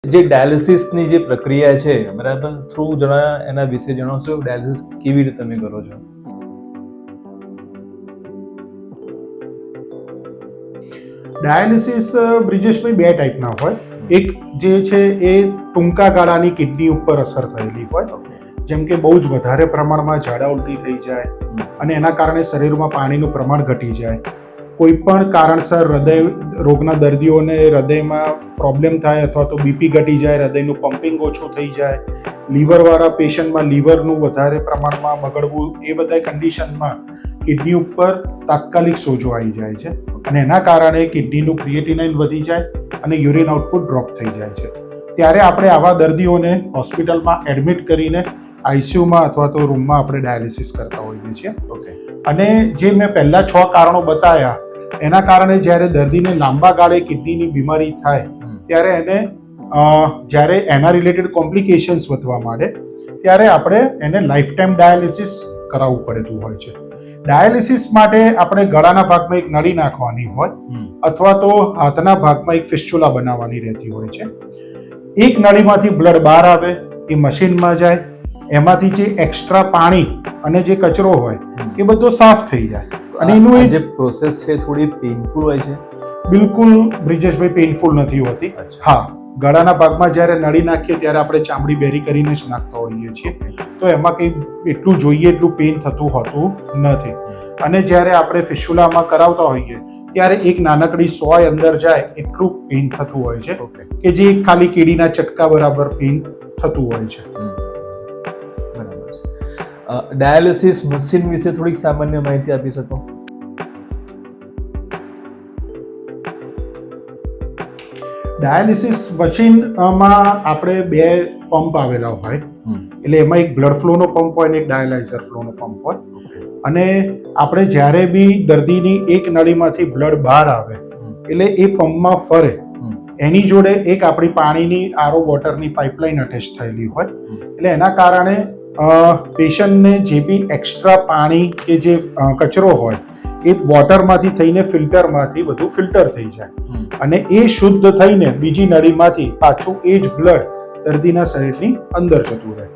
જે ડાયાલિસિસની જે પ્રક્રિયા છે બરાબર, થ્રુ જણા એના વિશે જણાવશો. ડાયાલિસિસ કેવી રીતે તમે કરો છો? ડાયાલિસિસ બ્રિજેશભાઈ બે ટાઈપના હોય. એક જે છે એ ટૂંકા ગાળાની કિડની ઉપર અસર થયેલી હોય, જેમ કે બહુ જ વધારે પ્રમાણમાં ઝાડા ઉલટી થઈ જાય અને એના કારણે શરીરમાં પાણીનું પ્રમાણ ઘટી જાય. કોઈ પણ કારણસર હૃદય રોગના દર્દીઓને હૃદયમાં પ્રોબ્લેમ થાય અથવા તો બીપી ઘટી જાય, હૃદયનું પમ્પિંગ ઓછું થઈ જાય, લીવરવાળા પેશન્ટમાં લીવરનું વધારે પ્રમાણમાં બગડવું, એ બધા કન્ડિશનમાં કિડની ઉપર તાત્કાલિક સોજો આવી જાય છે અને એના કારણે કિડનીનું ક્રિએટિનાઇન વધી જાય અને યુરિન આઉટપુટ ડ્રોપ થઈ જાય છે. ત્યારે આપણે આવા દર્દીઓને હોસ્પિટલમાં એડમિટ કરીને આઈસીયુમાં અથવા તો રૂમમાં આપણે ડાયાલિસિસ કરતા હોઈએ છીએ. અને જે મેં પહેલા 6 કારણો બતાવ્યા એના કારણે જ્યારે દર્દીને લાંબા ગાળે કિડનીની બીમારી થાય ત્યારે એને જ્યારે એના રિલેટેડ કોમ્પ્લિકેશન્સ વધવા માંડે ત્યારે આપણે એને લાઈફ ટાઈમ ડાયાલિસિસ કરાવવું પડતું હોય છે. ડાયાલિસિસ માટે આપણે ગળાના ભાગમાં એક નળી નાખવાની હોય અથવા તો હાથના ભાગમાં એક ફિસ્ચ્યુલા બનાવવાની રહેતી હોય છે. એક નળીમાંથી બ્લડ બહાર આવે, એ મશીનમાં જાય, એમાંથી જે એક્સ્ટ્રા પાણી અને જે કચરો હોય એ બધો સાફ થઈ જાય. અને એનું જે પ્રોસેસ છે થોડી પેઇનફુલ હોય છે? બિલકુલ બ્રિજેશભાઈ પેઇનફુલ નથી હોતી. હા, ગળાના ભાગમાં જ્યારે નળી નાખીએ ત્યારે આપણે ચામડી બેરી કરીને જ નાખતા હોઈએ છીએ, તો એમાં કંઈ એટલું જોઈએ એટલું પેઇન થતું હોતું નથી. અને જ્યારે આપણે ફિસ્ચ્યુલામાં કરાવતા હોઈએ ત્યારે એક નાનકડી સોય અંદર જાય એટલું પેઇન થતું હોય છે કે જે ખાલી કીડીના ચટકા બરાબર પેઇન થતું હોય છે. ડાયાલિસિસ મશીન વિશે થોડીક સામાન્ય માહિતી આપી શકો? ડાયાલિસિસ મશીનમાં આપણે 2 પંપ આવેલા હોય, એટલે એમાં એક બ્લડ ફ્લોનો પંપ હોય અને એક ડાયાલાઇઝર ફ્લોનો પંપ હોય. અને આપણે જ્યારે બી દર્દીની એક નળીમાંથી બ્લડ બહાર આવે એટલે એ પંપમાં ફરે, એની જોડે એક આપણી પાણીની આરો વોટરની પાઇપલાઇન અટેચ થયેલી હોય. એટલે એના કારણે પેશન્ટને જે બી એક્સ્ટ્રા પાણી કે જે કચરો હોય એ વોટરમાંથી થઈને ફિલ્ટરમાંથી બધું ફિલ્ટર થઈ જાય અને એ શુદ્ધ થઈને બીજી નળીમાંથી પાછું એ જ બ્લડ દર્દીના શરીરની અંદર જતું રહે.